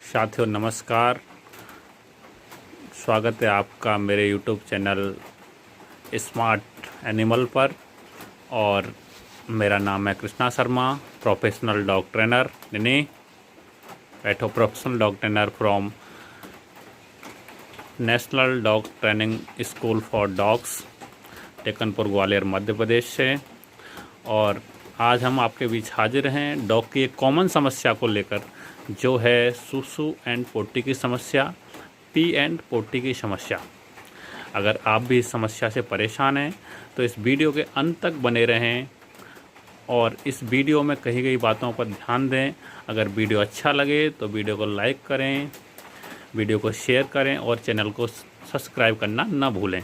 साथियों नमस्कार। स्वागत है आपका मेरे यूट्यूब चैनल स्मार्ट एनिमल पर। और मेरा नाम है Krishna Sharma, professional dog trainer. निनी बैठो। Professional dog trainer from national dog training school for dogs, Tekanpur, Gwalior, Madhya Pradesh से। और आज हम आपके बीच हाजिर हैं डॉग की एक कॉमन समस्या को लेकर, जो है सूसू एंड पोटी की समस्या, पी एंड पोटी की समस्या। अगर आप भी इस समस्या से परेशान हैं तो इस वीडियो के अंत तक बने रहें और इस वीडियो में कही गई बातों पर ध्यान दें। अगर वीडियो अच्छा लगे तो वीडियो को लाइक करें, वीडियो को शेयर करें और चैनल को सब्सक्राइब करना ना भूलें।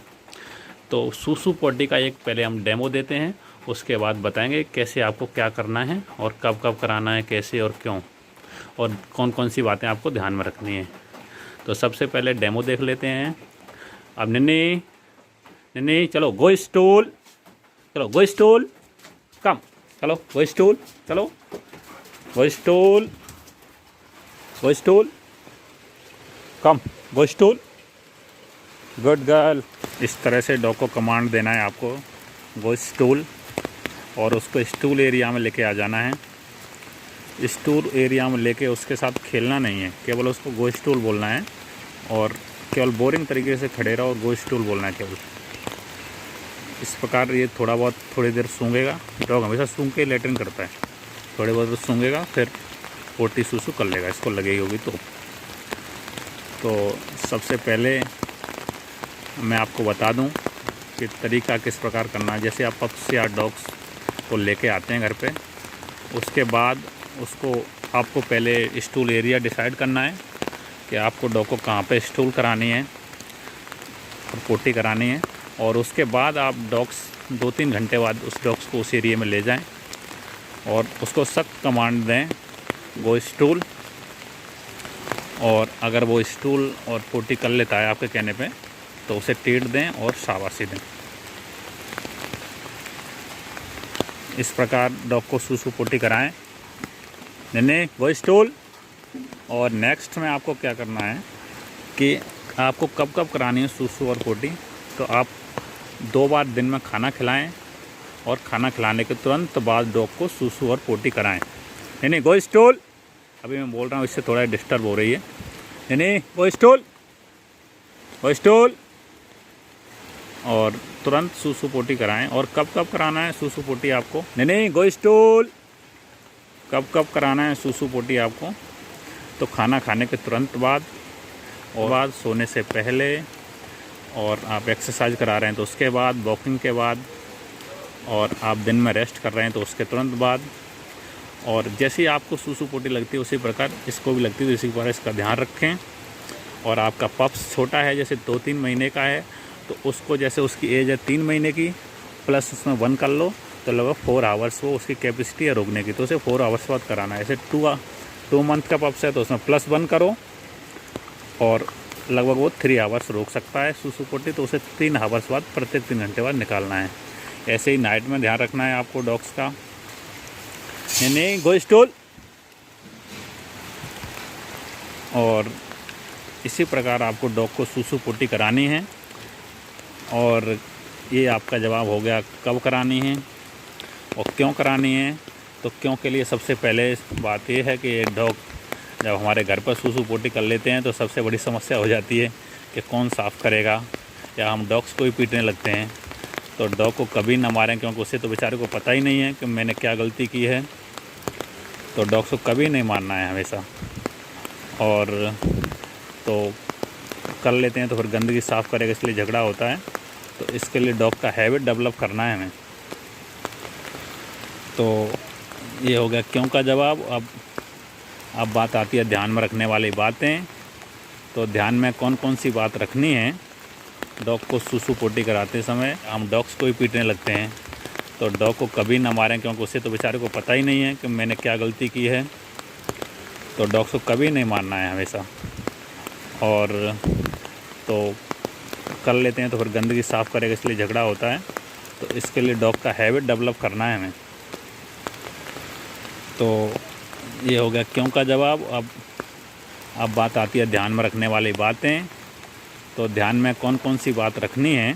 तो सूसू पोटी का एक पहले हम डेमो देते हैं, उसके बाद बताएंगे कैसे आपको क्या करना है और कब कब कराना है, कैसे और क्यों, और कौन कौन सी बातें आपको ध्यान में रखनी है। तो सबसे पहले डेमो देख लेते हैं। अब निन्नी निन्नी चलो गो स्टूल, चलो गो स्टूल, कम, चलो गो स्टूल, चलो गो स्टूल, गो स्टूल, कम, गो स्टूल, गुड गर्ल। इस तरह से डॉग को कमांड देना है आपको, गो स्टूल, और उसको स्टूल एरिया में लेके आ जाना है। स्टूल एरिया में लेके उसके साथ खेलना नहीं है, केवल उसको गो स्टूल बोलना है और केवल बोरिंग तरीके से खड़े रहो और गो स्टूल बोलना है केवल। इस प्रकार ये थोड़ा बहुत थोड़ी देर सूंघेगा। डॉग हमेशा सूंघ के लेटरिन करता है, थोड़े बहुत सूंघेगा, फिर पोटी सूसू कर लेगा, इसको लगेगी होगी तो सबसे पहले मैं आपको बता दूं कि तरीका किस प्रकार करना है। जैसे आप पप्स या डॉग्स को लेके आते हैं घर पे, उसके बाद उसको आपको पहले स्टूल एरिया डिसाइड करना है कि आपको डॉग को कहाँ पे स्टूल करानी है और पोटी करानी है। और उसके बाद आप डॉग्स 2-3 घंटे बाद उस डॉग्स को उस एरिया में ले जाएं और उसको सख्त कमांड दें, गो स्टूल। और अगर वो स्टूल और पोटी कर लेता है आपके कहने पे, तो उसे टीट दें और शाबाशी दें। इस प्रकार डॉग को सूसू पोटी कराएं। नहीं वो स्टूल। और नेक्स्ट में आपको क्या करना है कि आपको कब कब करानी है सूसू और पोटी, तो आप 2 बार दिन में खाना खिलाएं और खाना खिलाने के तुरंत बाद डॉग को सूसू और पोटी कराएं। नहीं गो स्टूल। अभी मैं बोल रहा हूँ, इससे थोड़ा डिस्टर्ब हो रही है। नहीं गो स्टूल, गो स्टूल, और तुरंत सूसू पोटी कराएं। और कब कब कराना है सूसू पोटी आपको, नहीं गो स्टूल, कब कब कराना है सूसू पोटी आपको, तो खाना खाने के तुरंत बाद, और बाद सोने से पहले, और आप एक्सरसाइज करा रहे हैं तो उसके बाद, वॉकिंग के बाद, और आप दिन में रेस्ट कर रहे हैं तो उसके तुरंत बाद। और जैसी आपको सूसू पोटी लगती है उसी प्रकार इसको भी लगती है, तो इसी प्रकार इसका ध्यान रखें। और आपका पप्स छोटा है, जैसे 2-3 महीने का है, तो उसको जैसे उसकी एज है 3 महीने की, प्लस उसमें 1 कर लो, तो लगभग 4 आवर्स वो उसकी कैपेसिटी है रोकने की, तो उसे 4 आवर्स बाद कराना है। ऐसे 2 मंथ का पप्स है तो उसमें +1 करो और लगभग वो 3 आवर्स रोक सकता है सूसू पोटी, तो उसे 3 आवर्स बाद प्रत्येक 3 घंटे बाद निकालना है। ऐसे ही नाइट में ध्यान रखना है आपको डॉग्स का। नहीं गो स्टूल। और इसी प्रकार आपको डॉग को सूसू पोटी करानी है। और ये आपका जवाब हो गया कब करानी है और क्यों करानी है। तो क्यों के लिए सबसे पहले बात ये है कि डॉग जब हमारे घर पर सूसू पोटी कर लेते हैं तो सबसे बड़ी समस्या हो जाती है कि कौन साफ़ करेगा, या हम डॉग्स को ही पीटने लगते हैं। तो डॉग को कभी ना मारें, क्योंकि उसे तो बेचारे को पता ही नहीं है कि मैंने क्या गलती की है। तो डॉग्स को कभी नहीं मारना है हमेशा। और तो कर लेते हैं तो फिर गंदगी साफ़ करेगा, इसलिए झगड़ा होता है। तो इसके लिए डॉग का हैबिट डेवलप करना है हमें। तो ये हो गया क्यों का जवाब। अब बात आती है ध्यान में रखने वाली बातें। तो ध्यान में कौन कौन सी बात रखनी है डॉग को सूसू पोटी कराते समय। हम डॉग्स को ही पीटने लगते हैं, तो डॉग को कभी ना मारें, क्योंकि उसे तो बेचारे को पता ही नहीं है कि मैंने क्या गलती की है। तो डॉग्स को कभी नहीं मारना है हमेशा। और तो कर लेते हैं तो फिर गंदगी साफ़ करेगा, इसलिए झगड़ा होता है। तो इसके लिए डॉग का हैबिट डेवलप करना है हमें। तो ये हो गया क्यों का जवाब। अब अब बात आती है ध्यान में रखने वाली बातें। तो ध्यान में कौन कौन सी बात रखनी है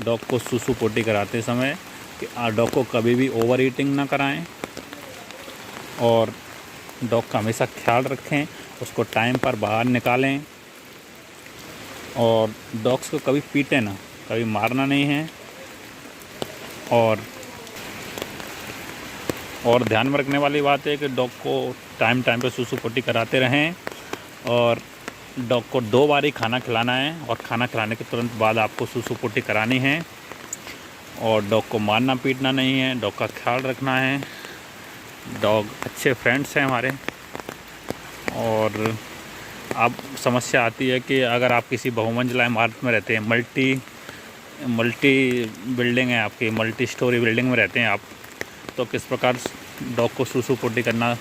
डॉग को सूसू पोटी कराते समय कि डॉग को कभी भी ओवर ईटिंग ना कराएं और डॉग का हमेशा ख्याल रखें, उसको टाइम पर बाहर निकालें और डॉग्स को कभी पीटे ना, कभी मारना नहीं है। और ध्यान में रखने वाली बात है कि डॉग को टाइम टाइम पे सूसू पोटी कराते रहें और डॉग को 2 बार ही खाना खिलाना है और खाना खिलाने के तुरंत बाद आपको सूसू पोटी करानी है। और डॉग को मारना पीटना नहीं है, डॉग का ख्याल रखना है। डॉग अच्छे फ्रेंड्स हैं हमारे। और अब समस्या आती है कि अगर आप किसी बहुमंजिला इमारत में रहते हैं, मल्टी बिल्डिंग है आपकी, मल्टी स्टोरी बिल्डिंग में रहते हैं आप, तो किस प्रकार डॉग को सूसू पोटी करना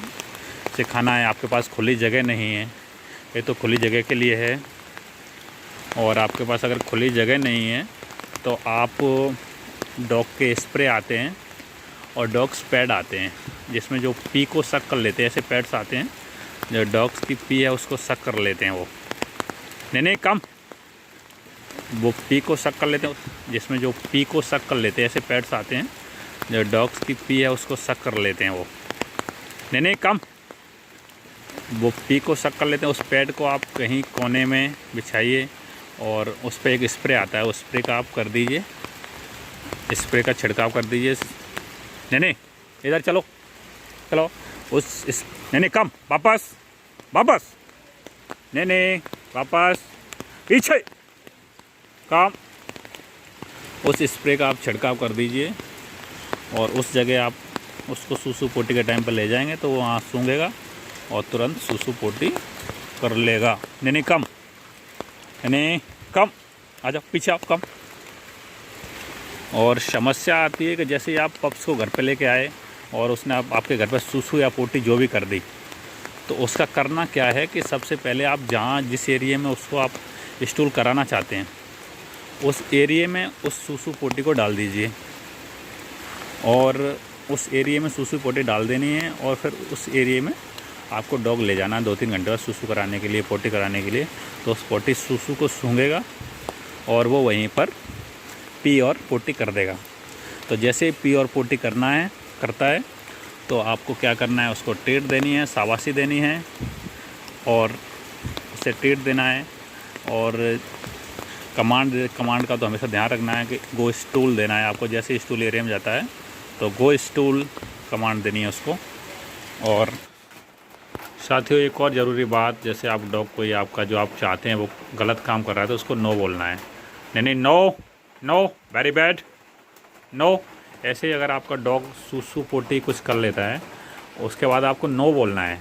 सिखाना है। आपके पास खुली जगह नहीं है, ये तो खुली जगह के लिए है। और आपके पास अगर खुली जगह नहीं है तो आप डॉग के स्प्रे आते हैं और डॉग्स पैड आते हैं जिसमें जो पी को सक कर लेते हैं। ऐसे पैड्स आते हैं जो डॉग्स की पी है उसको सक कर लेते हैं। वो नहीं कम, वो पी को सक कर लेते हैं, जिसमें जो पी को सक कर लेते हैं। ऐसे पैड्स आते हैं जो डॉग्स की पी है उसको सक कर लेते हैं। वो नहीं कम, वो पी को सक कर लेते हैं। उस पैड को आप कहीं कोने में बिछाइए और उस पर एक स्प्रे आता है, उस स्प्रे का आप कर दीजिए, स्प्रे का छिड़काव कर दीजिए। नहीं इधर चलो नहीं कम, वापस नहीं वापस पीछे काम। उस स्प्रे का आप छिड़काव कर दीजिए और उस जगह आप उसको सूसू पोटी के टाइम पर ले जाएंगे तो वो वहाँ सूंघेगा और तुरंत सूसू पोटी कर लेगा। नहीं कम, आ जाओ पीछे आप कम। और समस्या आती है कि जैसे आप पप्स को घर पे लेके आए और उसने आपके घर पे सूसू या पोटी जो भी कर दी, तो उसका करना क्या है कि सबसे पहले आप जिस एरिया में उसको आप स्टूल कराना चाहते हैं उस एरिया में उस सूसू पोटी को डाल दीजिए और उस एरिया में सूसू पोटी डाल देनी है। और फिर उस एरिया में आपको डॉग ले जाना है 2-3 घंटे बाद सूसू कराने के लिए, पोटी कराने के लिए। तो उस पोटी सूसू को सूंघेगा और वो वहीं पर पी और पोटी कर देगा। तो जैसे पी और पोटी करता है तो आपको क्या करना है, उसको ट्रीट देनी है, शाबाशी देनी है और उसे ट्रीट देना है। और कमांड का तो हमेशा ध्यान रखना है कि गो स्टूल देना है आपको। जैसे स्टूल एरिया में जाता है तो गो स्टूल कमांड देनी है उसको। और साथियों एक और ज़रूरी बात, जैसे आप डॉग को या आपका जो आप चाहते हैं वो गलत काम कर रहा है तो उसको नो बोलना है। नहीं नो वेरी बैड नो। ऐसे ही अगर आपका डॉग सूसू पोटी कुछ कर लेता है उसके बाद आपको नो बोलना है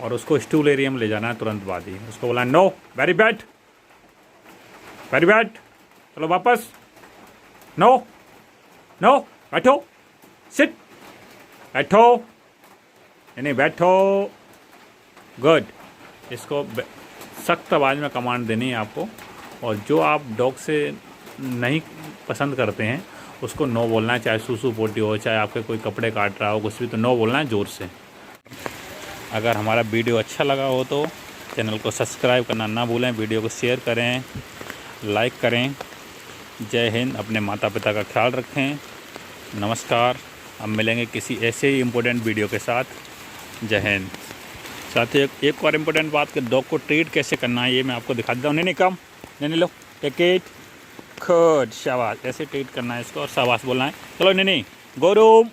और उसको स्टूल एरिया में ले जाना है तुरंत बाद ही। उसको बोलना है नो वेरी बैड, चलो वापस, नो बैठो, सिट, बैठो, नहीं बैठो, गुड। इसको सख्त आवाज़ में कमांड देनी है आपको। और जो आप डॉग से नहीं पसंद करते हैं उसको नो बोलना है, चाहे सूसू पोटी हो, चाहे आपके कोई कपड़े काट रहा हो, कुछ भी, तो नो बोलना है ज़ोर से। अगर हमारा वीडियो अच्छा लगा हो तो चैनल को सब्सक्राइब करना ना भूलें, वीडियो को शेयर करें, लाइक करें। जय हिंद, अपने माता पिता का ख्याल रखें। नमस्कार, हम मिलेंगे किसी ऐसे ही इम्पोर्टेंट वीडियो के साथ। जय हिंद। साथ ही एक और इम्पोर्टेंट बात कि डॉग को ट्रीट कैसे करना है ये मैं आपको दिखा देता हूँ। नहीं कम, नहीं लो, टेक इट, गुड, शाबाश। ऐसे ट्रीट करना है इसको और शाबाश बोलना है। चलो नहीं गो रूम।